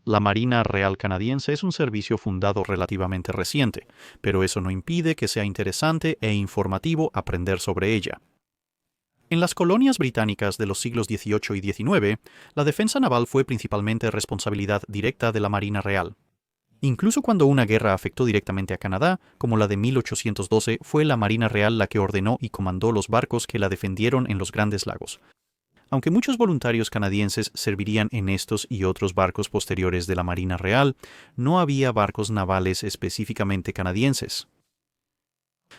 La Marina Real Canadiense es un servicio fundado relativamente reciente, pero eso no impide que sea interesante e informativo aprender sobre ella. En las colonias británicas de los siglos XVIII y XIX, la defensa naval fue principalmente responsabilidad directa de la Marina Real. Incluso cuando una guerra afectó directamente a Canadá, como la de 1812, fue la Marina Real la que ordenó y comandó los barcos que la defendieron en los Grandes Lagos. Aunque muchos voluntarios canadienses servirían en estos y otros barcos posteriores de la Marina Real, no había barcos navales específicamente canadienses.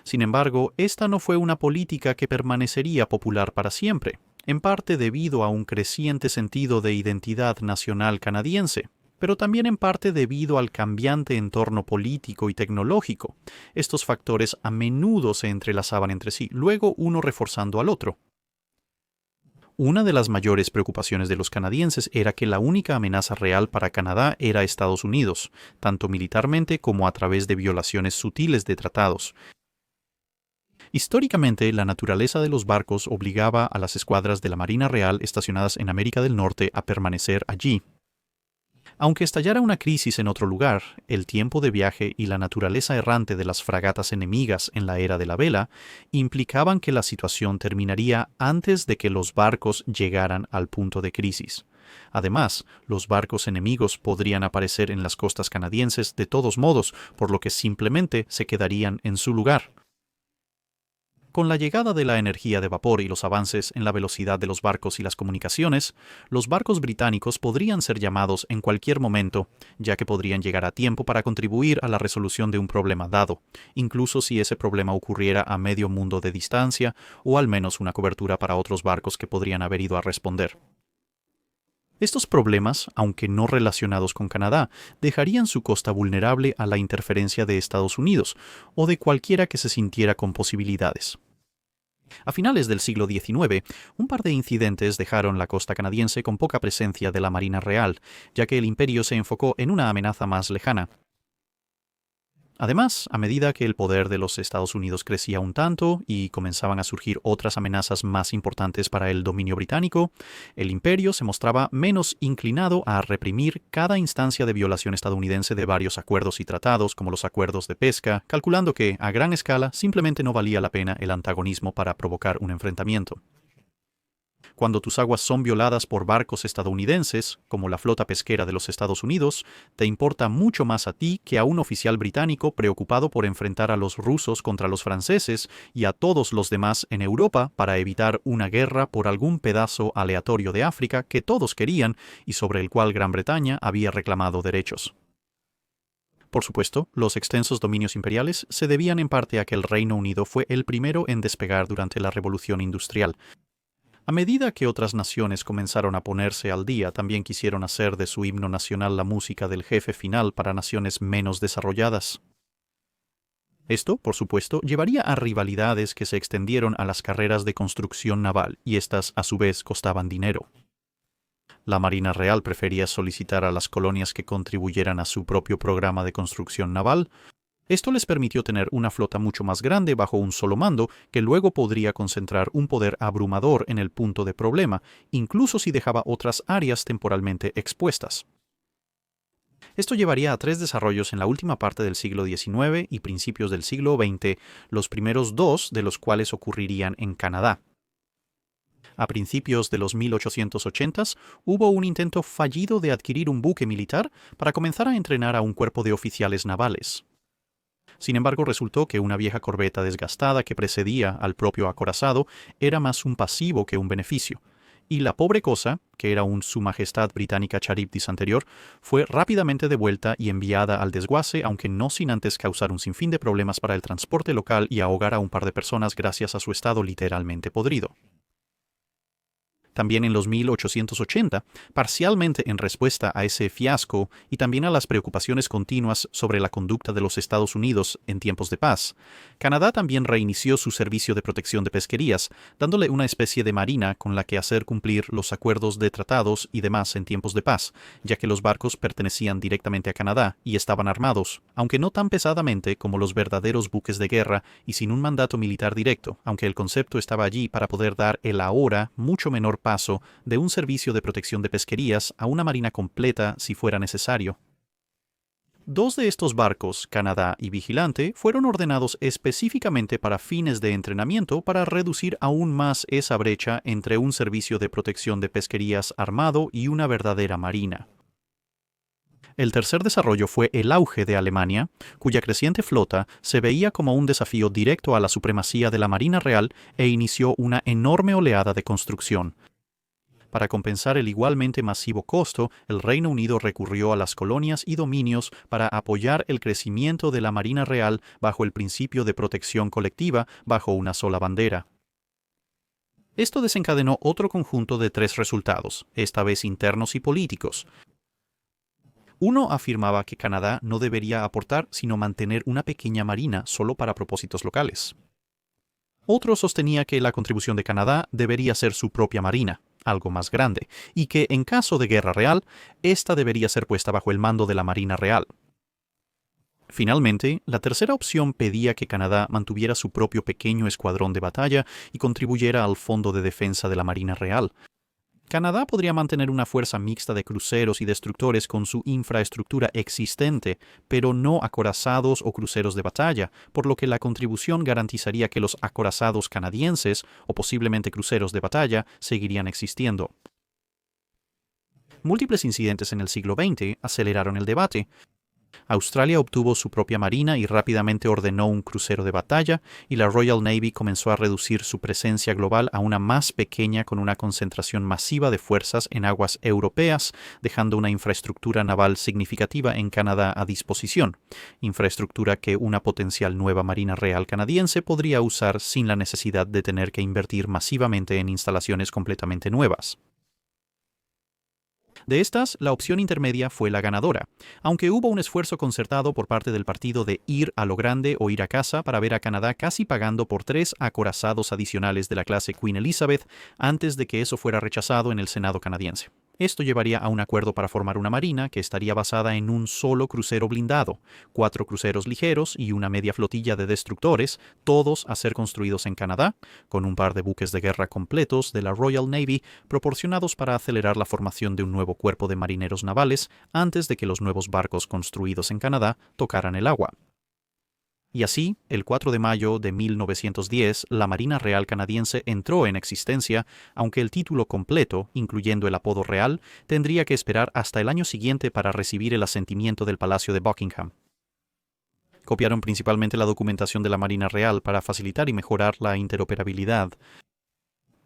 Sin embargo, esta no fue una política que permanecería popular para siempre, en parte debido a un creciente sentido de identidad nacional canadiense, pero también en parte debido al cambiante entorno político y tecnológico. Estos factores a menudo se entrelazaban entre sí, luego uno reforzando al otro. Una de las mayores preocupaciones de los canadienses era que la única amenaza real para Canadá era Estados Unidos, tanto militarmente como a través de violaciones sutiles de tratados. Históricamente, la naturaleza de los barcos obligaba a las escuadras de la Marina Real estacionadas en América del Norte a permanecer allí. Aunque estallara una crisis en otro lugar, el tiempo de viaje y la naturaleza errante de las fragatas enemigas en la era de la vela implicaban que la situación terminaría antes de que los barcos llegaran al punto de crisis. Además, los barcos enemigos podrían aparecer en las costas canadienses de todos modos, por lo que simplemente se quedarían en su lugar. Con la llegada de la energía de vapor y los avances en la velocidad de los barcos y las comunicaciones, los barcos británicos podrían ser llamados en cualquier momento, ya que podrían llegar a tiempo para contribuir a la resolución de un problema dado, incluso si ese problema ocurriera a medio mundo de distancia o al menos una cobertura para otros barcos que podrían haber ido a responder. Estos problemas, aunque no relacionados con Canadá, dejarían su costa vulnerable a la interferencia de Estados Unidos o de cualquiera que se sintiera con posibilidades. A finales del siglo XIX, un par de incidentes dejaron la costa canadiense con poca presencia de la Marina Real, ya que el imperio se enfocó en una amenaza más lejana. Además, a medida que el poder de los Estados Unidos crecía un tanto y comenzaban a surgir otras amenazas más importantes para el dominio británico, el imperio se mostraba menos inclinado a reprimir cada instancia de violación estadounidense de varios acuerdos y tratados, como los acuerdos de pesca, calculando que, a gran escala, simplemente no valía la pena el antagonismo para provocar un enfrentamiento. Cuando tus aguas son violadas por barcos estadounidenses, como la flota pesquera de los Estados Unidos, te importa mucho más a ti que a un oficial británico preocupado por enfrentar a los rusos contra los franceses y a todos los demás en Europa para evitar una guerra por algún pedazo aleatorio de África que todos querían y sobre el cual Gran Bretaña había reclamado derechos. Por supuesto, los extensos dominios imperiales se debían en parte a que el Reino Unido fue el primero en despegar durante la Revolución Industrial. A medida que otras naciones comenzaron a ponerse al día, también quisieron hacer de su himno nacional la música del jefe final para naciones menos desarrolladas. Esto, por supuesto, llevaría a rivalidades que se extendieron a las carreras de construcción naval, y estas, a su vez, costaban dinero. La Marina Real prefería solicitar a las colonias que contribuyeran a su propio programa de construcción naval. Esto les permitió tener una flota mucho más grande bajo un solo mando, que luego podría concentrar un poder abrumador en el punto de problema, incluso si dejaba otras áreas temporalmente expuestas. Esto llevaría a tres desarrollos en la última parte del siglo XIX y principios del siglo XX, los primeros dos de los cuales ocurrirían en Canadá. A principios de los 1880s hubo un intento fallido de adquirir un buque militar para comenzar a entrenar a un cuerpo de oficiales navales. Sin embargo, resultó que una vieja corbeta desgastada que precedía al propio acorazado era más un pasivo que un beneficio, y la pobre cosa, que era un Su Majestad Británica Charybdis anterior, fue rápidamente devuelta y enviada al desguace, aunque no sin antes causar un sinfín de problemas para el transporte local y ahogar a un par de personas gracias a su estado literalmente podrido. También en los 1880, parcialmente en respuesta a ese fiasco y también a las preocupaciones continuas sobre la conducta de los Estados Unidos en tiempos de paz, Canadá también reinició su servicio de protección de pesquerías, dándole una especie de marina con la que hacer cumplir los acuerdos de tratados y demás en tiempos de paz, ya que los barcos pertenecían directamente a Canadá y estaban armados, aunque no tan pesadamente como los verdaderos buques de guerra y sin un mandato militar directo, aunque el concepto estaba allí para poder dar el ahora mucho menor paso de un servicio de protección de pesquerías a una marina completa si fuera necesario. Dos de estos barcos, Canadá y Vigilante, fueron ordenados específicamente para fines de entrenamiento para reducir aún más esa brecha entre un servicio de protección de pesquerías armado y una verdadera marina. El tercer desarrollo fue el auge de Alemania, cuya creciente flota se veía como un desafío directo a la supremacía de la Marina Real e inició una enorme oleada de construcción. Para compensar el igualmente masivo costo, el Reino Unido recurrió a las colonias y dominios para apoyar el crecimiento de la Marina Real bajo el principio de protección colectiva bajo una sola bandera. Esto desencadenó otro conjunto de tres resultados, esta vez internos y políticos. Uno afirmaba que Canadá no debería aportar sino mantener una pequeña marina solo para propósitos locales. Otro sostenía que la contribución de Canadá debería ser su propia marina, algo más grande, y que en caso de guerra real, ésta debería ser puesta bajo el mando de la Marina Real. Finalmente, la tercera opción pedía que Canadá mantuviera su propio pequeño escuadrón de batalla y contribuyera al Fondo de Defensa de la Marina Real. Canadá podría mantener una fuerza mixta de cruceros y destructores con su infraestructura existente, pero no acorazados o cruceros de batalla, por lo que la contribución garantizaría que los acorazados canadienses, o posiblemente cruceros de batalla, seguirían existiendo. Múltiples incidentes en el siglo XX aceleraron el debate. Australia obtuvo su propia marina y rápidamente ordenó un crucero de batalla, y la Royal Navy comenzó a reducir su presencia global a una más pequeña con una concentración masiva de fuerzas en aguas europeas, dejando una infraestructura naval significativa en Canadá a disposición, infraestructura que una potencial nueva Marina Real canadiense podría usar sin la necesidad de tener que invertir masivamente en instalaciones completamente nuevas. De estas, la opción intermedia fue la ganadora, aunque hubo un esfuerzo concertado por parte del partido de ir a lo grande o ir a casa para ver a Canadá casi pagando por 3 acorazados adicionales de la clase Queen Elizabeth antes de que eso fuera rechazado en el Senado canadiense. Esto llevaría a un acuerdo para formar una marina que estaría basada en un solo crucero blindado, 4 cruceros ligeros y una media flotilla de destructores, todos a ser construidos en Canadá, con un par de buques de guerra completos de la Royal Navy proporcionados para acelerar la formación de un nuevo cuerpo de marineros navales antes de que los nuevos barcos construidos en Canadá tocaran el agua. Y así, el 4 de mayo de 1910, la Marina Real canadiense entró en existencia, aunque el título completo, incluyendo el apodo real, tendría que esperar hasta el año siguiente para recibir el asentimiento del Palacio de Buckingham. Copiaron principalmente la documentación de la Marina Real para facilitar y mejorar la interoperabilidad.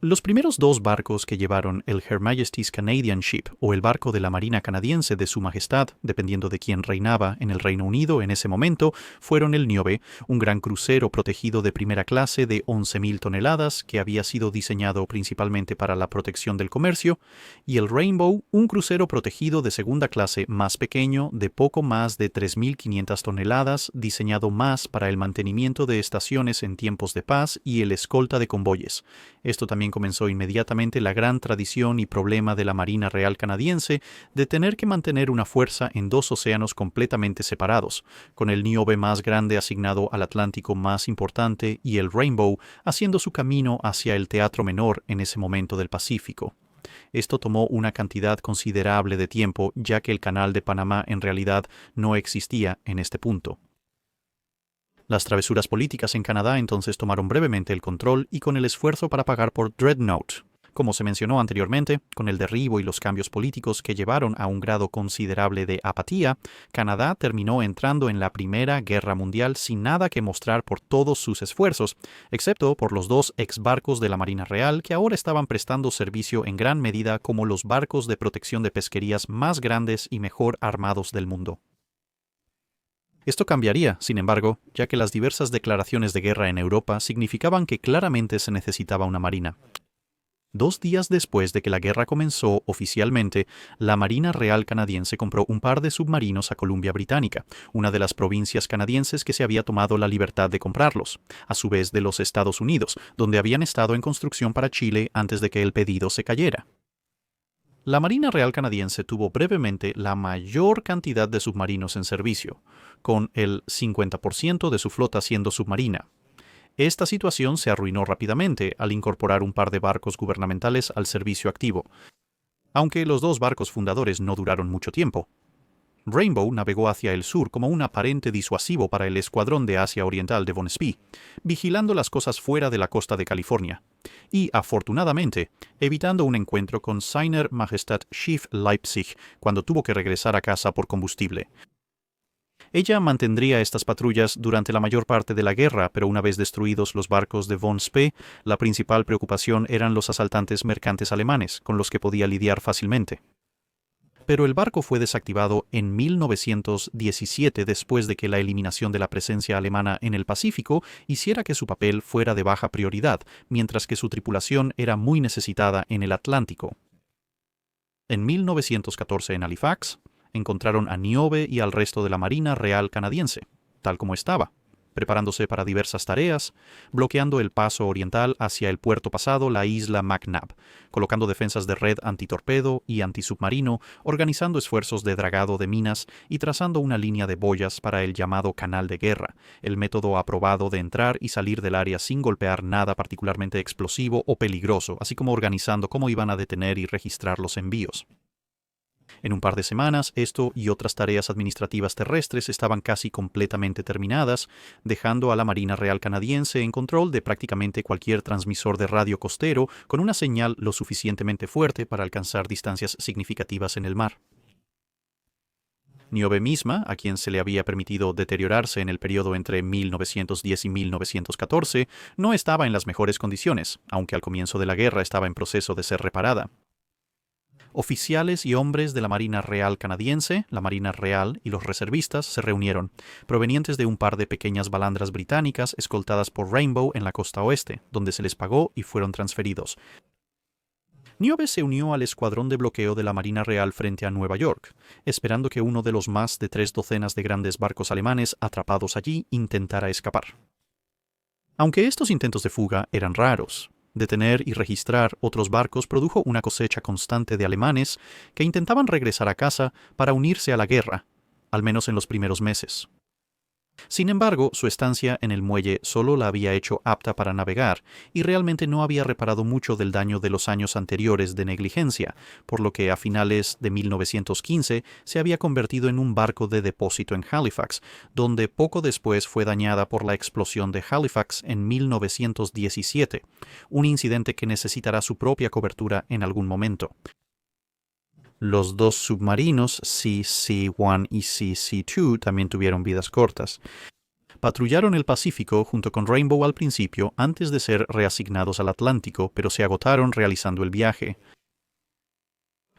Los primeros 2 barcos que llevaron el Her Majesty's Canadian Ship o el barco de la Marina canadiense de Su Majestad, dependiendo de quién reinaba en el Reino Unido en ese momento, fueron el Niobe, un gran crucero protegido de primera clase de 11.000 toneladas que había sido diseñado principalmente para la protección del comercio, y el Rainbow, un crucero protegido de segunda clase más pequeño de poco más de 3.500 toneladas, diseñado más para el mantenimiento de estaciones en tiempos de paz y el escolta de convoyes. Esto también comenzó inmediatamente la gran tradición y problema de la Marina Real canadiense de tener que mantener una fuerza en 2 océanos completamente separados, con el Niobe más grande asignado al Atlántico más importante y el Rainbow haciendo su camino hacia el Teatro Menor en ese momento del Pacífico. Esto tomó una cantidad considerable de tiempo, ya que el Canal de Panamá en realidad no existía en este punto. Las travesuras políticas en Canadá entonces tomaron brevemente el control y con el esfuerzo para pagar por Dreadnought. Como se mencionó anteriormente, con el derribo y los cambios políticos que llevaron a un grado considerable de apatía, Canadá terminó entrando en la Primera Guerra Mundial sin nada que mostrar por todos sus esfuerzos, excepto por los 2 ex-barcos de la Marina Real que ahora estaban prestando servicio en gran medida como los barcos de protección de pesquerías más grandes y mejor armados del mundo. Esto cambiaría, sin embargo, ya que las diversas declaraciones de guerra en Europa significaban que claramente se necesitaba una marina. 2 días después de que la guerra comenzó oficialmente, la Marina Real canadiense compró un par de submarinos a Columbia Británica, una de las provincias canadienses que se había tomado la libertad de comprarlos, a su vez de los Estados Unidos, donde habían estado en construcción para Chile antes de que el pedido se cayera. La Marina Real canadiense tuvo brevemente la mayor cantidad de submarinos en servicio, con el 50% de su flota siendo submarina. Esta situación se arruinó rápidamente al incorporar un par de barcos gubernamentales al servicio activo, aunque los dos barcos fundadores no duraron mucho tiempo. Rainbow navegó hacia el sur como un aparente disuasivo para el escuadrón de Asia Oriental de Von Spee, vigilando las cosas fuera de la costa de California, y, afortunadamente, evitando un encuentro con Seiner Majestat Schiff Leipzig cuando tuvo que regresar a casa por combustible. Ella mantendría estas patrullas durante la mayor parte de la guerra, pero una vez destruidos los barcos de Von Spee, la principal preocupación eran los asaltantes mercantes alemanes, con los que podía lidiar fácilmente. Pero el barco fue desactivado en 1917 después de que la eliminación de la presencia alemana en el Pacífico hiciera que su papel fuera de baja prioridad, mientras que su tripulación era muy necesitada en el Atlántico. En 1914 en Halifax, encontraron a Niobe y al resto de la Marina Real canadiense, tal como estaba, preparándose para diversas tareas, bloqueando el paso oriental hacia el puerto pasado, la isla McNab, colocando defensas de red antitorpedo y antisubmarino, organizando esfuerzos de dragado de minas y trazando una línea de boyas para el llamado canal de guerra, el método aprobado de entrar y salir del área sin golpear nada particularmente explosivo o peligroso, así como organizando cómo iban a detener y registrar los envíos. En un par de semanas, esto y otras tareas administrativas terrestres estaban casi completamente terminadas, dejando a la Marina Real canadiense en control de prácticamente cualquier transmisor de radio costero con una señal lo suficientemente fuerte para alcanzar distancias significativas en el mar. Niobe misma, a quien se le había permitido deteriorarse en el periodo entre 1910 y 1914, no estaba en las mejores condiciones, aunque al comienzo de la guerra estaba en proceso de ser reparada. Oficiales y hombres de la Marina Real canadiense, la Marina Real y los reservistas se reunieron, provenientes de un par de pequeñas balandras británicas escoltadas por Rainbow en la costa oeste, donde se les pagó y fueron transferidos. Niobe se unió al escuadrón de bloqueo de la Marina Real frente a Nueva York, esperando que uno de los más de 3 docenas de grandes barcos alemanes atrapados allí intentara escapar. Aunque estos intentos de fuga eran raros, detener y registrar otros barcos produjo una cosecha constante de alemanes que intentaban regresar a casa para unirse a la guerra, al menos en los primeros meses. Sin embargo, su estancia en el muelle solo la había hecho apta para navegar y realmente no había reparado mucho del daño de los años anteriores de negligencia, por lo que a finales de 1915 se había convertido en un barco de depósito en Halifax, donde poco después fue dañada por la explosión de Halifax en 1917, un incidente que necesitará su propia cobertura en algún momento. Los dos submarinos, CC-1 y CC-2, también tuvieron vidas cortas. Patrullaron el Pacífico junto con Rainbow al principio antes de ser reasignados al Atlántico, pero se agotaron realizando el viaje.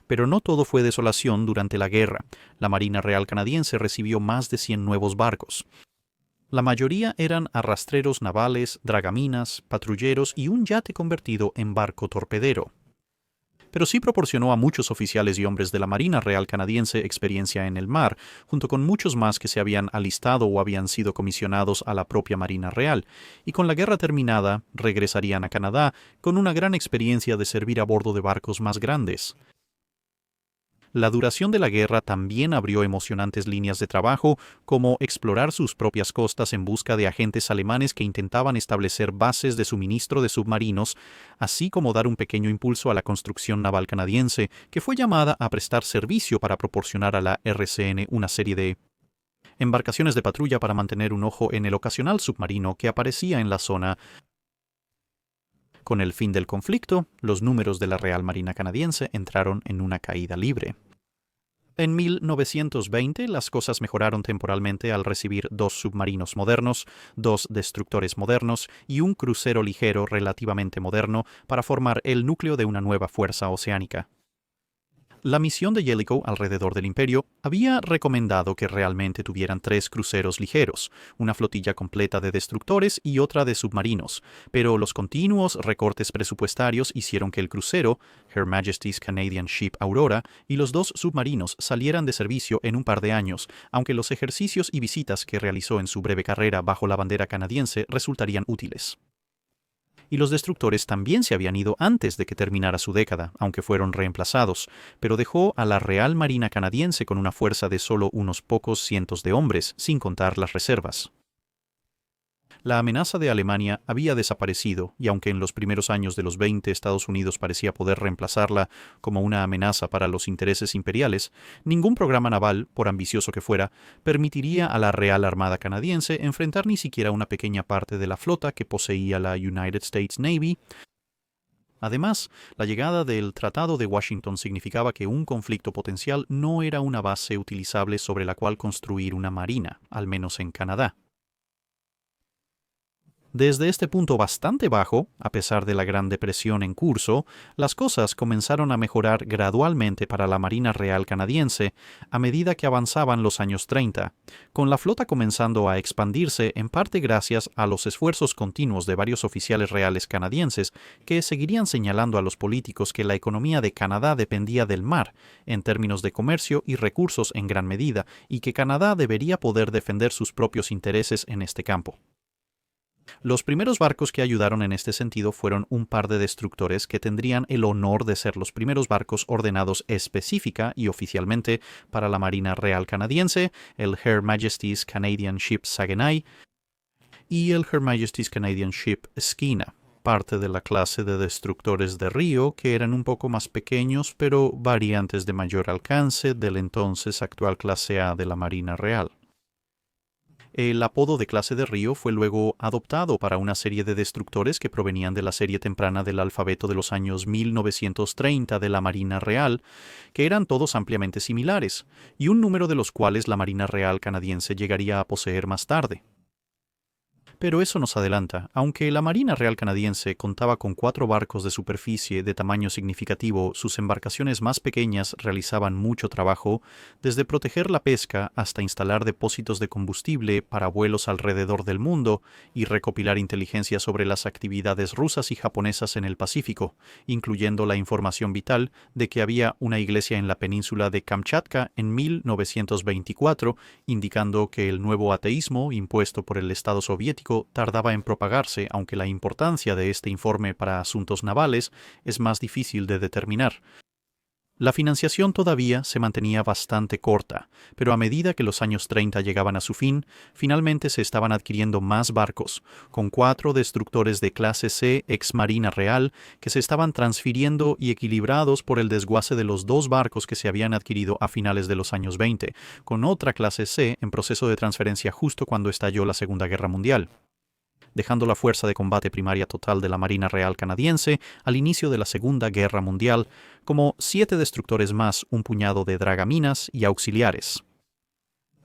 Pero no todo fue desolación durante la guerra. La Marina Real canadiense recibió más de 100 nuevos barcos. La mayoría eran arrastreros navales, dragaminas, patrulleros y un yate convertido en barco torpedero. Pero sí proporcionó a muchos oficiales y hombres de la Marina Real canadiense experiencia en el mar, junto con muchos más que se habían alistado o habían sido comisionados a la propia Marina Real, y con la guerra terminada regresarían a Canadá con una gran experiencia de servir a bordo de barcos más grandes. La duración de la guerra también abrió emocionantes líneas de trabajo, como explorar sus propias costas en busca de agentes alemanes que intentaban establecer bases de suministro de submarinos, así como dar un pequeño impulso a la construcción naval canadiense, que fue llamada a prestar servicio para proporcionar a la RCN una serie de embarcaciones de patrulla para mantener un ojo en el ocasional submarino que aparecía en la zona. Con el fin del conflicto, los números de la Real Marina canadiense entraron en una caída libre. En 1920 las cosas mejoraron temporalmente al recibir 2 submarinos modernos, 2 destructores modernos y un crucero ligero relativamente moderno para formar el núcleo de una nueva fuerza oceánica. La misión de Jellicoe alrededor del imperio había recomendado que realmente tuvieran 3 cruceros ligeros, una flotilla completa de destructores y otra de submarinos, pero los continuos recortes presupuestarios hicieron que el crucero, Her Majesty's Canadian Ship Aurora, y los 2 submarinos salieran de servicio en un par de años, aunque los ejercicios y visitas que realizó en su breve carrera bajo la bandera canadiense resultarían útiles. Y los destructores también se habían ido antes de que terminara su década, aunque fueron reemplazados, pero dejó a la Real Marina canadiense con una fuerza de solo unos pocos cientos de hombres, sin contar las reservas. La amenaza de Alemania había desaparecido, y aunque en los primeros años de los 20 Estados Unidos parecía poder reemplazarla como una amenaza para los intereses imperiales, ningún programa naval, por ambicioso que fuera, permitiría a la Real Armada canadiense enfrentar ni siquiera una pequeña parte de la flota que poseía la United States Navy. Además, la llegada del Tratado de Washington significaba que un conflicto potencial no era una base utilizable sobre la cual construir una marina, al menos en Canadá. Desde este punto bastante bajo, a pesar de la Gran Depresión en curso, las cosas comenzaron a mejorar gradualmente para la Marina Real canadiense a medida que avanzaban los años 30, con la flota comenzando a expandirse en parte gracias a los esfuerzos continuos de varios oficiales reales canadienses que seguirían señalando a los políticos que la economía de Canadá dependía del mar, en términos de comercio y recursos en gran medida, y que Canadá debería poder defender sus propios intereses en este campo. Los primeros barcos que ayudaron en este sentido fueron un par de destructores que tendrían el honor de ser los primeros barcos ordenados específica y oficialmente para la Marina Real canadiense, el Her Majesty's Canadian Ship Saguenay y el Her Majesty's Canadian Ship Skeena, parte de la clase de destructores de río que eran un poco más pequeños pero variantes de mayor alcance del entonces actual clase A de la Marina Real. El apodo de clase de río fue luego adoptado para una serie de destructores que provenían de la serie temprana del alfabeto de los años 1930 de la Marina Real, que eran todos ampliamente similares, y un número de los cuales la Marina Real canadiense llegaría a poseer más tarde. Pero eso nos adelanta. Aunque la Marina Real canadiense contaba con 4 barcos de superficie de tamaño significativo, sus embarcaciones más pequeñas realizaban mucho trabajo, desde proteger la pesca hasta instalar depósitos de combustible para vuelos alrededor del mundo y recopilar inteligencia sobre las actividades rusas y japonesas en el Pacífico, incluyendo la información vital de que había una iglesia en la península de Kamchatka en 1924, indicando que el nuevo ateísmo impuesto por el Estado soviético tardaba en propagarse, aunque la importancia de este informe para asuntos navales es más difícil de determinar. La financiación todavía se mantenía bastante corta, pero a medida que los años 30 llegaban a su fin, finalmente se estaban adquiriendo más barcos, con 4 destructores de clase C ex Marina Real que se estaban transfiriendo y equilibrados por el desguace de los 2 barcos que se habían adquirido a finales de los años 20, con otra clase C en proceso de transferencia justo cuando estalló la Segunda Guerra Mundial, dejando la fuerza de combate primaria total de la Marina Real canadiense al inicio de la Segunda Guerra Mundial, como 7 destructores más, un puñado de dragaminas y auxiliares.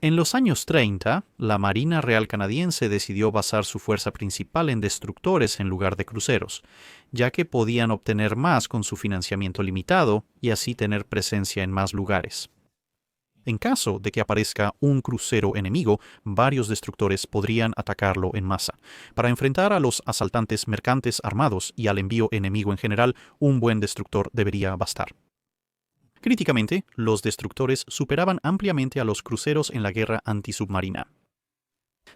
En los años 30, la Marina Real canadiense decidió basar su fuerza principal en destructores en lugar de cruceros, ya que podían obtener más con su financiamiento limitado y así tener presencia en más lugares. En caso de que aparezca un crucero enemigo, varios destructores podrían atacarlo en masa. Para enfrentar a los asaltantes mercantes armados y al envío enemigo en general, un buen destructor debería bastar. Críticamente, los destructores superaban ampliamente a los cruceros en la guerra antisubmarina.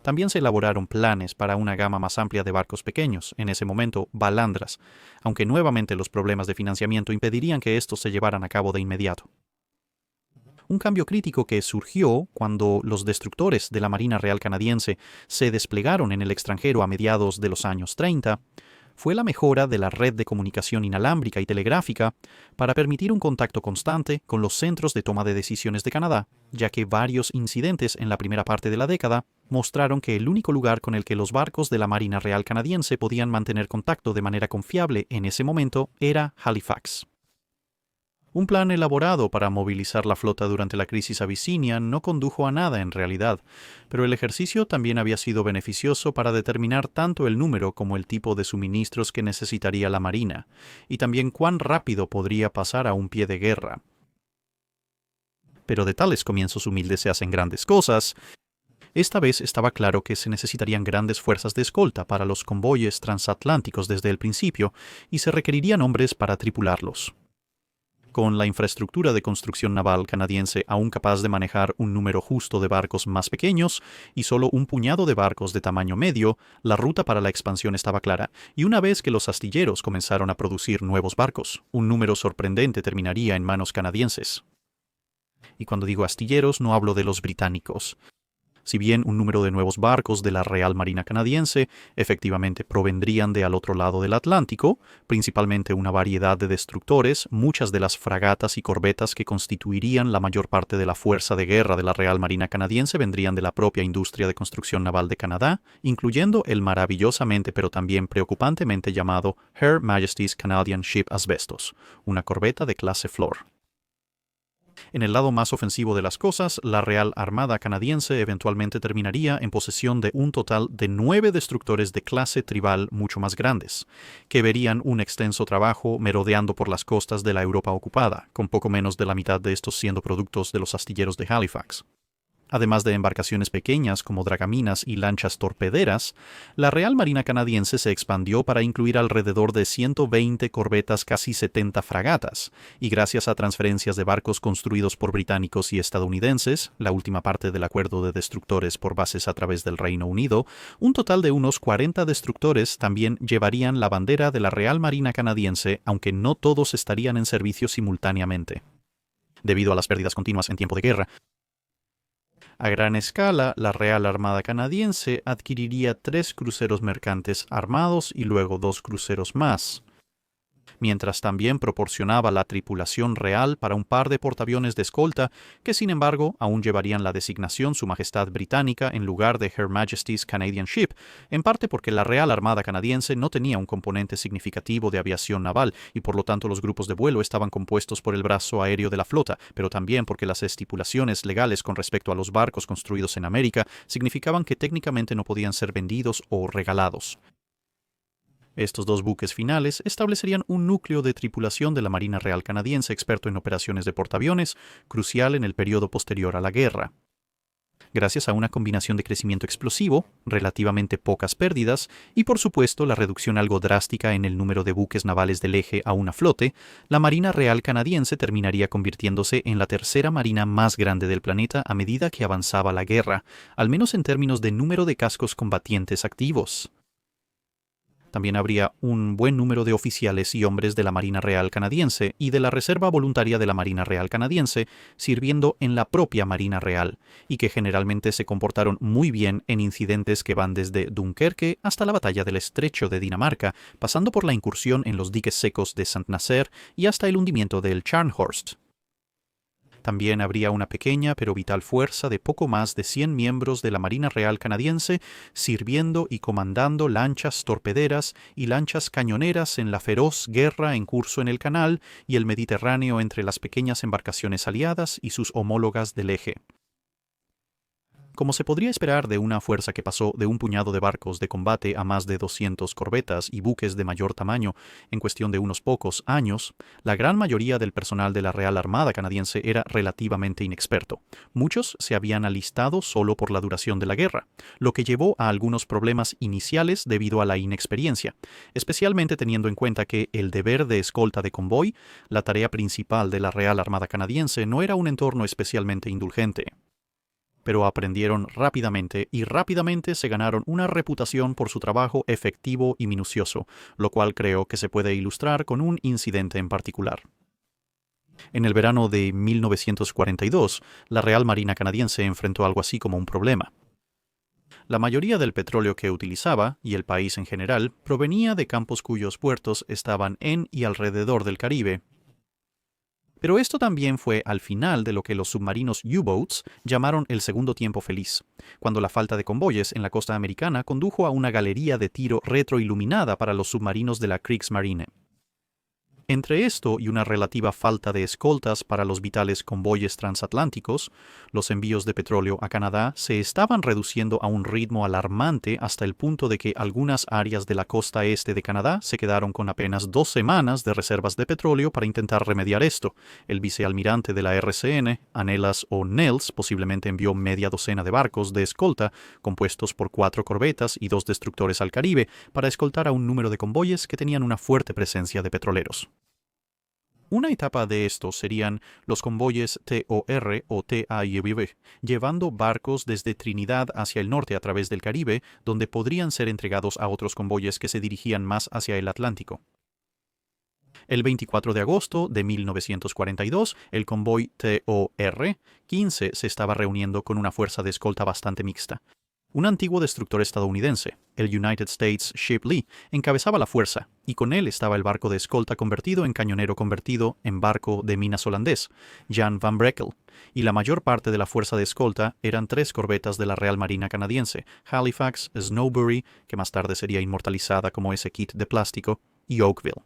También se elaboraron planes para una gama más amplia de barcos pequeños, en ese momento balandras, aunque nuevamente los problemas de financiamiento impedirían que estos se llevaran a cabo de inmediato. Un cambio crítico que surgió cuando los destructores de la Marina Real canadiense se desplegaron en el extranjero a mediados de los años 30 fue la mejora de la red de comunicación inalámbrica y telegráfica para permitir un contacto constante con los centros de toma de decisiones de Canadá, ya que varios incidentes en la primera parte de la década mostraron que el único lugar con el que los barcos de la Marina Real canadiense podían mantener contacto de manera confiable en ese momento era Halifax. Un plan elaborado para movilizar la flota durante la crisis abisinia no condujo a nada en realidad, pero el ejercicio también había sido beneficioso para determinar tanto el número como el tipo de suministros que necesitaría la Marina, y también cuán rápido podría pasar a un pie de guerra. Pero de tales comienzos humildes se hacen grandes cosas. Esta vez estaba claro que se necesitarían grandes fuerzas de escolta para los convoyes transatlánticos desde el principio, y se requerirían hombres para tripularlos. Con la infraestructura de construcción naval canadiense aún capaz de manejar un número justo de barcos más pequeños y solo un puñado de barcos de tamaño medio, la ruta para la expansión estaba clara, y una vez que los astilleros comenzaron a producir nuevos barcos, un número sorprendente terminaría en manos canadienses. Y cuando digo astilleros no hablo de los británicos, Si bien un número de nuevos barcos de la Real Marina Canadiense efectivamente provendrían de al otro lado del Atlántico, principalmente una variedad de destructores, muchas de las fragatas y corbetas que constituirían la mayor parte de la fuerza de guerra de la Real Marina Canadiense vendrían de la propia industria de construcción naval de Canadá, incluyendo el maravillosamente pero también preocupantemente llamado Her Majesty's Canadian Ship Asbestos, una corbeta de clase Flor. En el lado más ofensivo de las cosas, la Real Armada Canadiense eventualmente terminaría en posesión de un total de 9 destructores de clase tribal mucho más grandes, que verían un extenso trabajo merodeando por las costas de la Europa ocupada, con poco menos de la mitad de estos siendo productos de los astilleros de Halifax. Además de embarcaciones pequeñas como dragaminas y lanchas torpederas, la Real Marina Canadiense se expandió para incluir alrededor de 120 corbetas, casi 70 fragatas, y gracias a transferencias de barcos construidos por británicos y estadounidenses, la última parte del acuerdo de destructores por bases a través del Reino Unido, un total de unos 40 destructores también llevarían la bandera de la Real Marina Canadiense, aunque no todos estarían en servicio simultáneamente. Debido a las pérdidas continuas en tiempo de guerra, a gran escala, la Real Armada Canadiense adquiriría 3 cruceros mercantes armados y luego 2 cruceros más, mientras también proporcionaba la tripulación real para un par de portaaviones de escolta que sin embargo aún llevarían la designación Su Majestad Británica en lugar de Her Majesty's Canadian Ship, en parte porque la Real Armada Canadiense no tenía un componente significativo de aviación naval y por lo tanto los grupos de vuelo estaban compuestos por el brazo aéreo de la flota, pero también porque las estipulaciones legales con respecto a los barcos construidos en América significaban que técnicamente no podían ser vendidos o regalados. Estos 2 buques finales establecerían un núcleo de tripulación de la Marina Real Canadiense experto en operaciones de portaaviones, crucial en el periodo posterior a la guerra. Gracias a una combinación de crecimiento explosivo, relativamente pocas pérdidas y por supuesto la reducción algo drástica en el número de buques navales del eje a una flote, la Marina Real Canadiense terminaría convirtiéndose en la tercera marina más grande del planeta a medida que avanzaba la guerra, al menos en términos de número de cascos combatientes activos. También habría un buen número de oficiales y hombres de la Marina Real Canadiense y de la Reserva Voluntaria de la Marina Real Canadiense sirviendo en la propia Marina Real, y que generalmente se comportaron muy bien en incidentes que van desde Dunkerque hasta la batalla del Estrecho de Dinamarca, pasando por la incursión en los diques secos de Saint-Nazaire y hasta el hundimiento del Scharnhorst. También habría una pequeña pero vital fuerza de poco más de 100 miembros de la Marina Real Canadiense sirviendo y comandando lanchas torpederas y lanchas cañoneras en la feroz guerra en curso en el Canal y el Mediterráneo entre las pequeñas embarcaciones aliadas y sus homólogas del eje. Como se podría esperar de una fuerza que pasó de un puñado de barcos de combate a más de 200 corbetas y buques de mayor tamaño en cuestión de unos pocos años, la gran mayoría del personal de la Real Armada Canadiense era relativamente inexperto. Muchos se habían alistado solo por la duración de la guerra, lo que llevó a algunos problemas iniciales debido a la inexperiencia, especialmente teniendo en cuenta que el deber de escolta de convoy, la tarea principal de la Real Armada Canadiense, no era un entorno especialmente indulgente. Pero aprendieron rápidamente y rápidamente se ganaron una reputación por su trabajo efectivo y minucioso, lo cual creo que se puede ilustrar con un incidente en particular. En el verano de 1942, la Real Marina Canadiense enfrentó algo así como un problema. La mayoría del petróleo que utilizaba, y el país en general, provenía de campos cuyos puertos estaban en y alrededor del Caribe. Pero esto también fue al final de lo que los submarinos U-Boats llamaron el segundo tiempo feliz, cuando la falta de convoyes en la costa americana condujo a una galería de tiro retroiluminada para los submarinos de la Kriegsmarine. Entre esto y una relativa falta de escoltas para los vitales convoyes transatlánticos, los envíos de petróleo a Canadá se estaban reduciendo a un ritmo alarmante hasta el punto de que algunas áreas de la costa este de Canadá se quedaron con apenas 2 semanas de reservas de petróleo para intentar remediar esto. El vicealmirante de la RCN, Anelas O'Neill, posiblemente envió media docena de barcos de escolta, compuestos por 4 corbetas y 2 destructores al Caribe, para escoltar a un número de convoyes que tenían una fuerte presencia de petroleros. Una etapa de estos serían los convoyes TOR o TAIBB, llevando barcos desde Trinidad hacia el norte a través del Caribe, donde podrían ser entregados a otros convoyes que se dirigían más hacia el Atlántico. El 24 de agosto de 1942, el convoy TOR-15 se estaba reuniendo con una fuerza de escolta bastante mixta. Un antiguo destructor estadounidense, el United States Ship Lee, encabezaba la fuerza, y con él estaba el barco de escolta convertido en cañonero convertido en barco de minas holandés, Jan van Brekel, y la mayor parte de la fuerza de escolta eran 3 corbetas de la Real Marina canadiense, Halifax, Snowbury, que más tarde sería inmortalizada como ese kit de plástico, y Oakville.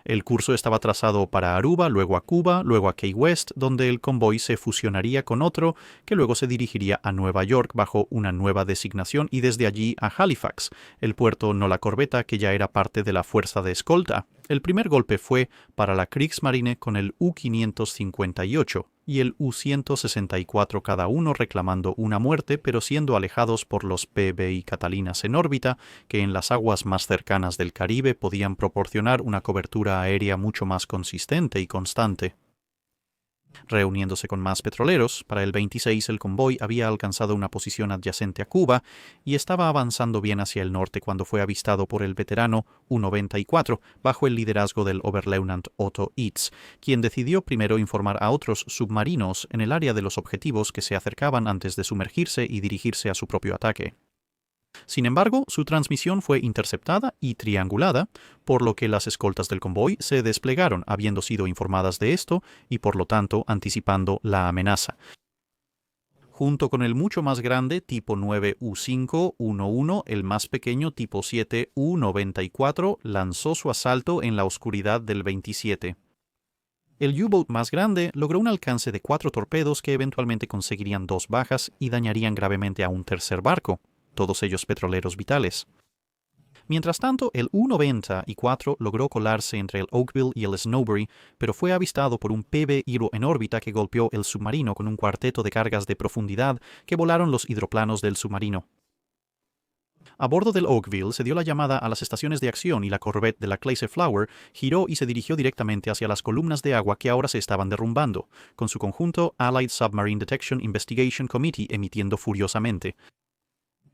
El curso estaba trazado para Aruba, luego a Cuba, luego a Key West, donde el convoy se fusionaría con otro que luego se dirigiría a Nueva York bajo una nueva designación y desde allí a Halifax, el puerto no la corbeta que ya era parte de la fuerza de escolta. El primer golpe fue para la Kriegsmarine con el U-558 y el U-164 cada uno reclamando una muerte pero siendo alejados por los PBI Catalinas en órbita que en las aguas más cercanas del Caribe podían proporcionar una cobertura aérea mucho más consistente y constante. Reuniéndose con más petroleros, para el 26 el convoy había alcanzado una posición adyacente a Cuba y estaba avanzando bien hacia el norte cuando fue avistado por el veterano U-94 bajo el liderazgo del Oberleutnant Otto Itz, quien decidió primero informar a otros submarinos en el área de los objetivos que se acercaban antes de sumergirse y dirigirse a su propio ataque. Sin embargo, su transmisión fue interceptada y triangulada, por lo que las escoltas del convoy se desplegaron habiendo sido informadas de esto y por lo tanto anticipando la amenaza. Junto con el mucho más grande tipo 9U511, el más pequeño tipo 7U94 lanzó su asalto en la oscuridad del 27. El U-Boat más grande logró un alcance de 4 torpedos que eventualmente conseguirían 2 bajas y dañarían gravemente a un tercer barco, todos ellos petroleros vitales. Mientras tanto, el U-94 logró colarse entre el Oakville y el Snowbury, pero fue avistado por un PB Hero en órbita que golpeó el submarino con un cuarteto de cargas de profundidad que volaron los hidroplanos del submarino. A bordo del Oakville se dio la llamada a las estaciones de acción y la corvette de la Clase Flower giró y se dirigió directamente hacia las columnas de agua que ahora se estaban derrumbando, con su conjunto Allied Submarine Detection Investigation Committee emitiendo furiosamente.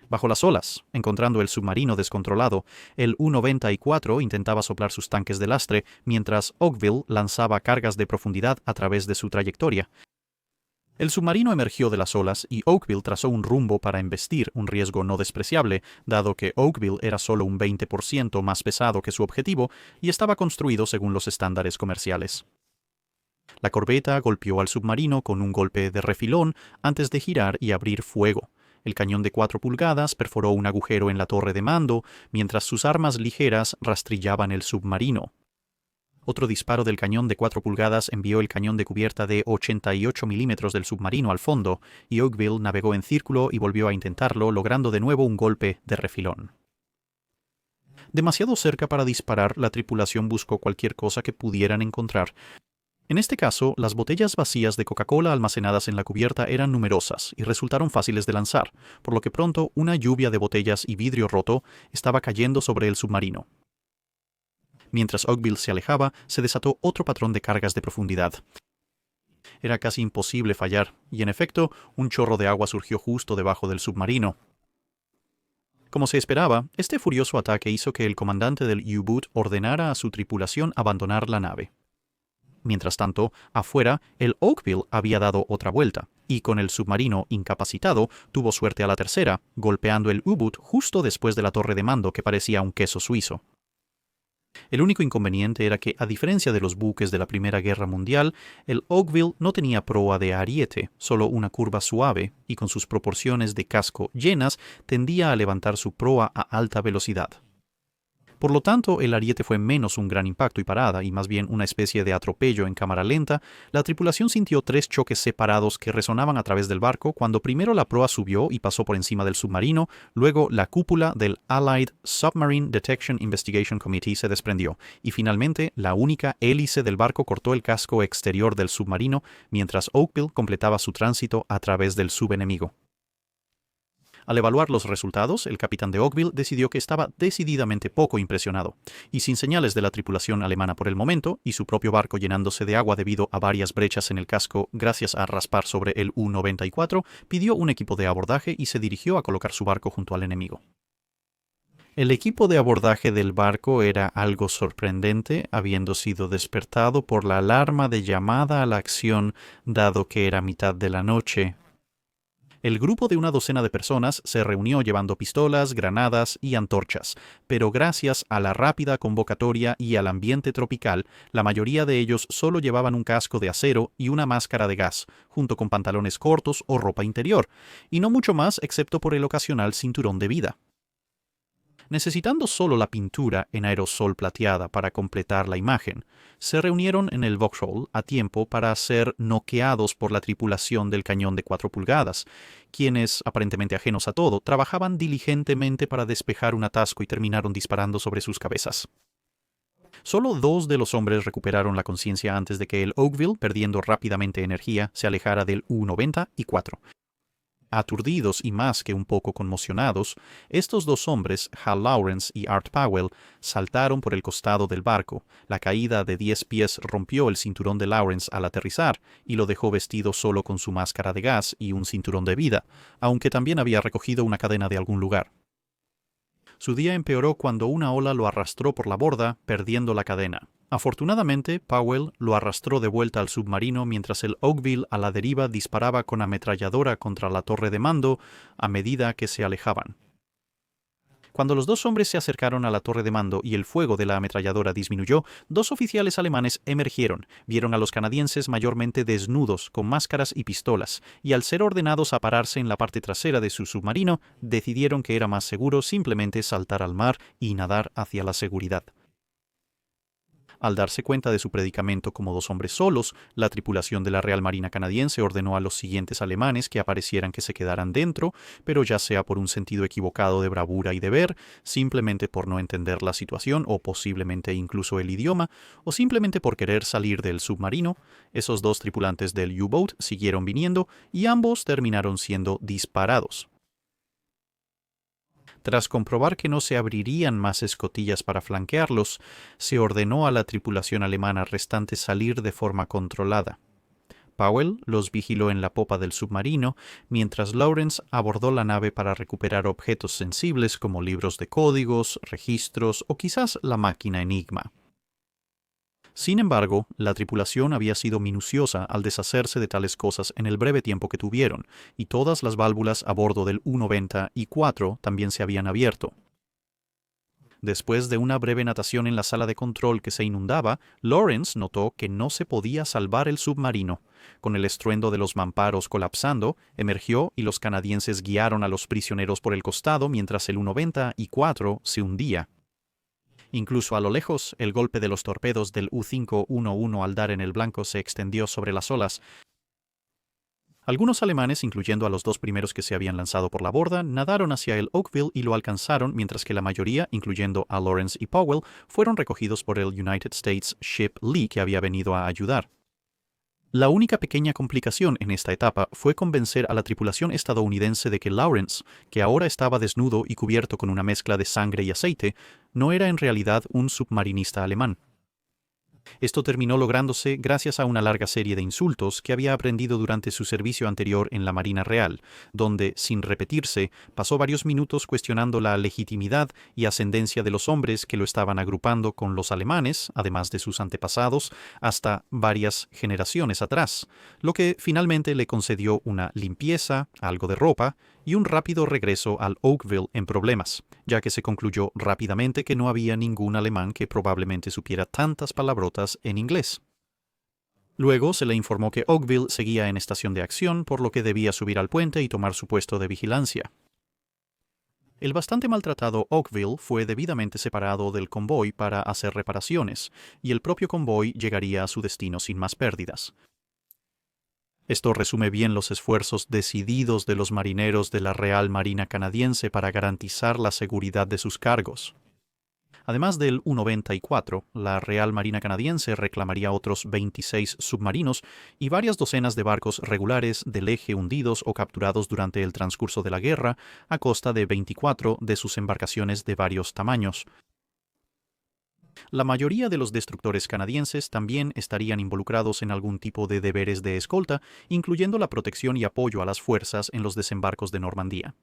Bajo las olas, encontrando el submarino descontrolado, el U-94 intentaba soplar sus tanques de lastre, mientras Oakville lanzaba cargas de profundidad a través de su trayectoria. El submarino emergió de las olas y Oakville trazó un rumbo para embestir, un riesgo no despreciable, dado que Oakville era solo un 20% más pesado que su objetivo y estaba construido según los estándares comerciales. La corbeta golpeó al submarino con un golpe de refilón antes de girar y abrir fuego. El cañón de 4 pulgadas perforó un agujero en la torre de mando, mientras sus armas ligeras rastrillaban el submarino. Otro disparo del cañón de 4 pulgadas envió el cañón de cubierta de 88 milímetros del submarino al fondo, y Oakville navegó en círculo y volvió a intentarlo, logrando de nuevo un golpe de refilón. Demasiado cerca para disparar, la tripulación buscó cualquier cosa que pudieran encontrar. En este caso, las botellas vacías de Coca-Cola almacenadas en la cubierta eran numerosas y resultaron fáciles de lanzar, por lo que pronto una lluvia de botellas y vidrio roto estaba cayendo sobre el submarino. Mientras Oakville se alejaba, se desató otro patrón de cargas de profundidad. Era casi imposible fallar, y en efecto, un chorro de agua surgió justo debajo del submarino. Como se esperaba, este furioso ataque hizo que el comandante del U-Boat ordenara a su tripulación abandonar la nave. Mientras tanto, afuera, el Oakville había dado otra vuelta, y con el submarino incapacitado, tuvo suerte a la tercera, golpeando el U-Boat justo después de la torre de mando que parecía un queso suizo. El único inconveniente era que, a diferencia de los buques de la Primera Guerra Mundial, el Oakville no tenía proa de ariete, solo una curva suave, y con sus proporciones de casco llenas, tendía a levantar su proa a alta velocidad. Por lo tanto, el ariete fue menos un gran impacto y parada, y más bien una especie de atropello en cámara lenta. La tripulación sintió 3 choques separados que resonaban a través del barco cuando primero la proa subió y pasó por encima del submarino, luego la cúpula del Allied Submarine Detection Investigation Committee se desprendió, y finalmente la única hélice del barco cortó el casco exterior del submarino mientras Oakville completaba su tránsito a través del subenemigo. Al evaluar los resultados, el capitán de Oakville decidió que estaba decididamente poco impresionado, y sin señales de la tripulación alemana por el momento, y su propio barco llenándose de agua debido a varias brechas en el casco gracias a raspar sobre el U-94, pidió un equipo de abordaje y se dirigió a colocar su barco junto al enemigo. El equipo de abordaje del barco era algo sorprendente, habiendo sido despertado por la alarma de llamada a la acción, dado que era mitad de la noche. El grupo de una docena de personas se reunió llevando pistolas, granadas y antorchas, pero gracias a la rápida convocatoria y al ambiente tropical, la mayoría de ellos solo llevaban un casco de acero y una máscara de gas, junto con pantalones cortos o ropa interior, y no mucho más excepto por el ocasional cinturón de vida. Necesitando solo la pintura en aerosol plateada para completar la imagen, se reunieron en el Vauxhall a tiempo para ser noqueados por la tripulación del cañón de 4 pulgadas, quienes, aparentemente ajenos a todo, trabajaban diligentemente para despejar un atasco y terminaron disparando sobre sus cabezas. Solo 2 de los hombres recuperaron la conciencia antes de que el Oakville, perdiendo rápidamente energía, se alejara del U-94. Aturdidos y más que un poco conmocionados, estos 2 hombres, Hal Lawrence y Art Powell, saltaron por el costado del barco. La caída de 10 pies rompió el cinturón de Lawrence al aterrizar y lo dejó vestido solo con su máscara de gas y un cinturón de vida, aunque también había recogido una cadena de algún lugar. Su día empeoró cuando una ola lo arrastró por la borda, perdiendo la cadena. Afortunadamente, Powell lo arrastró de vuelta al submarino mientras el Oakville a la deriva disparaba con ametralladora contra la torre de mando a medida que se alejaban. Cuando los 2 hombres se acercaron a la torre de mando y el fuego de la ametralladora disminuyó, 2 oficiales alemanes emergieron, vieron a los canadienses mayormente desnudos, con máscaras y pistolas, y al ser ordenados a pararse en la parte trasera de su submarino, decidieron que era más seguro simplemente saltar al mar y nadar hacia la seguridad. Al darse cuenta de su predicamento como 2 hombres solos, la tripulación de la Real Marina Canadiense ordenó a los siguientes alemanes que aparecieran que se quedaran dentro, pero ya sea por un sentido equivocado de bravura y deber, simplemente por no entender la situación o posiblemente incluso el idioma, o simplemente por querer salir del submarino, esos 2 tripulantes del U-Boat siguieron viniendo y ambos terminaron siendo disparados. Tras comprobar que no se abrirían más escotillas para flanquearlos, se ordenó a la tripulación alemana restante salir de forma controlada. Powell los vigiló en la popa del submarino, mientras Lawrence abordó la nave para recuperar objetos sensibles como libros de códigos, registros o quizás la máquina Enigma. Sin embargo, la tripulación había sido minuciosa al deshacerse de tales cosas en el breve tiempo que tuvieron, y todas las válvulas a bordo del U-94 también se habían abierto. Después de una breve natación en la sala de control que se inundaba, Lawrence notó que no se podía salvar el submarino. Con el estruendo de los mamparos colapsando, emergió y los canadienses guiaron a los prisioneros por el costado mientras el U-94 se hundía. Incluso a lo lejos, el golpe de los torpedos del U-511 al dar en el blanco se extendió sobre las olas. Algunos alemanes, incluyendo a los 2 primeros que se habían lanzado por la borda, nadaron hacia el Oakville y lo alcanzaron, mientras que la mayoría, incluyendo a Lawrence y Powell, fueron recogidos por el United States Ship Lee, que había venido a ayudar. La única pequeña complicación en esta etapa fue convencer a la tripulación estadounidense de que Lawrence, que ahora estaba desnudo y cubierto con una mezcla de sangre y aceite, no era en realidad un submarinista alemán. Esto terminó lográndose gracias a una larga serie de insultos que había aprendido durante su servicio anterior en la Marina Real, donde, sin repetirse, pasó varios minutos cuestionando la legitimidad y ascendencia de los hombres que lo estaban agrupando con los alemanes, además de sus antepasados, hasta varias generaciones atrás, lo que finalmente le concedió una limpieza, algo de ropa y un rápido regreso al Oakville en problemas, ya que se concluyó rápidamente que no había ningún alemán que probablemente supiera tantas palabrotas en inglés. Luego se le informó que Oakville seguía en estación de acción, por lo que debía subir al puente y tomar su puesto de vigilancia. El bastante maltratado Oakville fue debidamente separado del convoy para hacer reparaciones, y el propio convoy llegaría a su destino sin más pérdidas. Esto resume bien los esfuerzos decididos de los marineros de la Real Marina Canadiense para garantizar la seguridad de sus cargos. Además del U-94, la Real Marina Canadiense reclamaría otros 26 submarinos y varias docenas de barcos regulares del eje hundidos o capturados durante el transcurso de la guerra, a costa de 24 de sus embarcaciones de varios tamaños. La mayoría de los destructores canadienses también estarían involucrados en algún tipo de deberes de escolta, incluyendo la protección y apoyo a las fuerzas en los desembarcos de Normandía.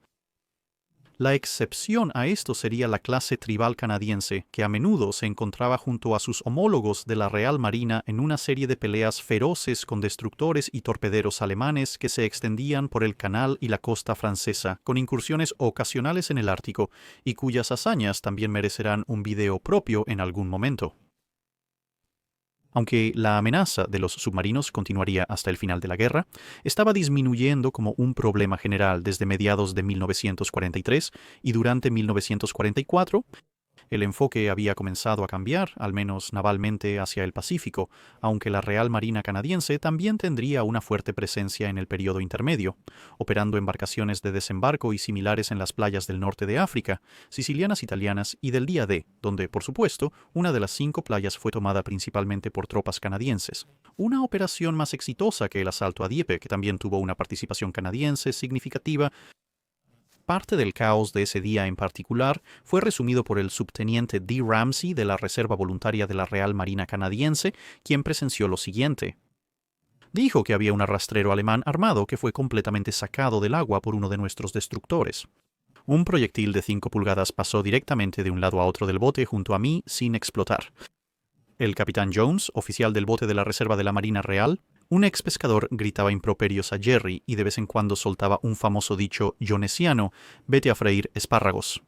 La excepción a esto sería la clase tribal canadiense, que a menudo se encontraba junto a sus homólogos de la Real Marina en una serie de peleas feroces con destructores y torpederos alemanes que se extendían por el canal y la costa francesa, con incursiones ocasionales en el Ártico, y cuyas hazañas también merecerán un video propio en algún momento. Aunque la amenaza de los submarinos continuaría hasta el final de la guerra, estaba disminuyendo como un problema general desde mediados de 1943 y durante 1944. El enfoque había comenzado a cambiar, al menos navalmente, hacia el Pacífico, aunque la Real Marina canadiense también tendría una fuerte presencia en el período intermedio, operando embarcaciones de desembarco y similares en las playas del norte de África, sicilianas italianas y del Día D, donde, por supuesto, una de las 5 playas fue tomada principalmente por tropas canadienses. Una operación más exitosa que el asalto a Dieppe, que también tuvo una participación canadiense significativa. Parte del caos de ese día en particular fue resumido por el subteniente D. Ramsey de la Reserva Voluntaria de la Real Marina Canadiense, quien presenció lo siguiente. Dijo que había un arrastrero alemán armado que fue completamente sacado del agua por uno de nuestros destructores. Un proyectil de 5 pulgadas pasó directamente de un lado a otro del bote junto a mí sin explotar. El capitán Jones, oficial del bote de la Reserva de la Marina Real, un ex pescador, gritaba improperios a Jerry y de vez en cuando soltaba un famoso dicho yonesiano: «Vete a freír espárragos».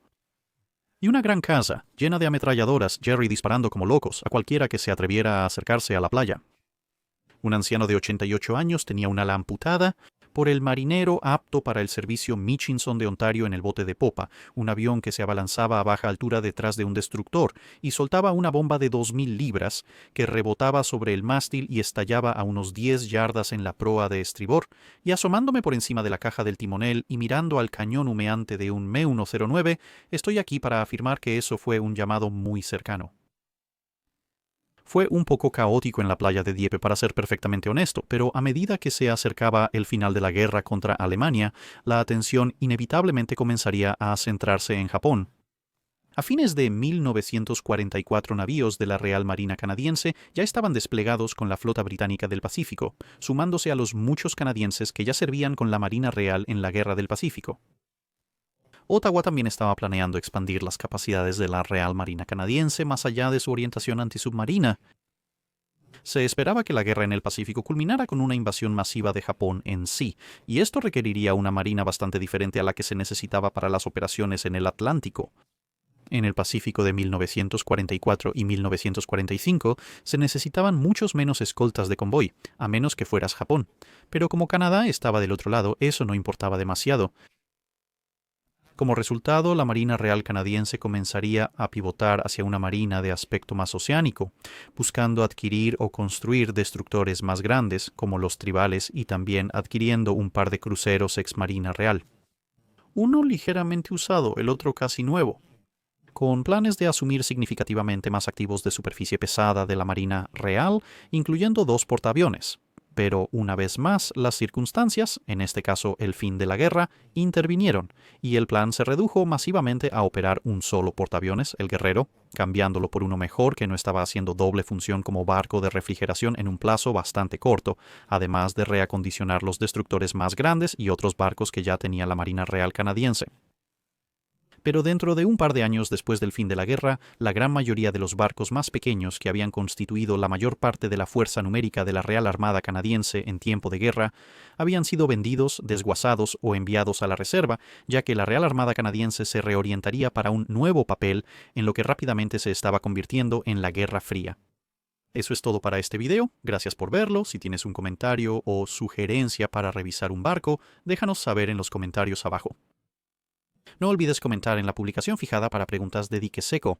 Y una gran casa, llena de ametralladoras, Jerry disparando como locos a cualquiera que se atreviera a acercarse a la playa. Un anciano de 88 años tenía una ala amputada por el marinero apto para el servicio Michinson de Ontario en el bote de popa, un avión que se abalanzaba a baja altura detrás de un destructor y soltaba una bomba de 2.000 libras que rebotaba sobre el mástil y estallaba a unos 10 yardas en la proa de estribor, y asomándome por encima de la caja del timonel y mirando al cañón humeante de un Me-109, estoy aquí para afirmar que eso fue un llamado muy cercano. Fue un poco caótico en la playa de Dieppe, para ser perfectamente honesto, pero a medida que se acercaba el final de la guerra contra Alemania, la atención inevitablemente comenzaría a centrarse en Japón. A fines de 1944, navíos de la Real Marina canadiense ya estaban desplegados con la flota británica del Pacífico, sumándose a los muchos canadienses que ya servían con la Marina Real en la Guerra del Pacífico. Ottawa también estaba planeando expandir las capacidades de la Real Marina canadiense más allá de su orientación antisubmarina. Se esperaba que la guerra en el Pacífico culminara con una invasión masiva de Japón en sí, y esto requeriría una marina bastante diferente a la que se necesitaba para las operaciones en el Atlántico. En el Pacífico de 1944 y 1945 se necesitaban muchos menos escoltas de convoy, a menos que fueras Japón. Pero como Canadá estaba del otro lado, eso no importaba demasiado. Como resultado, la Marina Real canadiense comenzaría a pivotar hacia una marina de aspecto más oceánico, buscando adquirir o construir destructores más grandes, como los tribales, y también adquiriendo un par de cruceros ex Marina Real. Uno ligeramente usado, el otro casi nuevo, con planes de asumir significativamente más activos de superficie pesada de la Marina Real, incluyendo 2 portaaviones. Pero una vez más, las circunstancias, en este caso el fin de la guerra, intervinieron, y el plan se redujo masivamente a operar un solo portaaviones, el Guerrero, cambiándolo por uno mejor que no estaba haciendo doble función como barco de refrigeración en un plazo bastante corto, además de reacondicionar los destructores más grandes y otros barcos que ya tenía la Marina Real canadiense. Pero dentro de un par de años después del fin de la guerra, la gran mayoría de los barcos más pequeños que habían constituido la mayor parte de la fuerza numérica de la Real Armada canadiense en tiempo de guerra habían sido vendidos, desguazados o enviados a la reserva, ya que la Real Armada canadiense se reorientaría para un nuevo papel en lo que rápidamente se estaba convirtiendo en la Guerra Fría. Eso es todo para este video. Gracias por verlo. Si tienes un comentario o sugerencia para revisar un barco, déjanos saber en los comentarios abajo. No olvides comentar en la publicación fijada para preguntas de dique seco.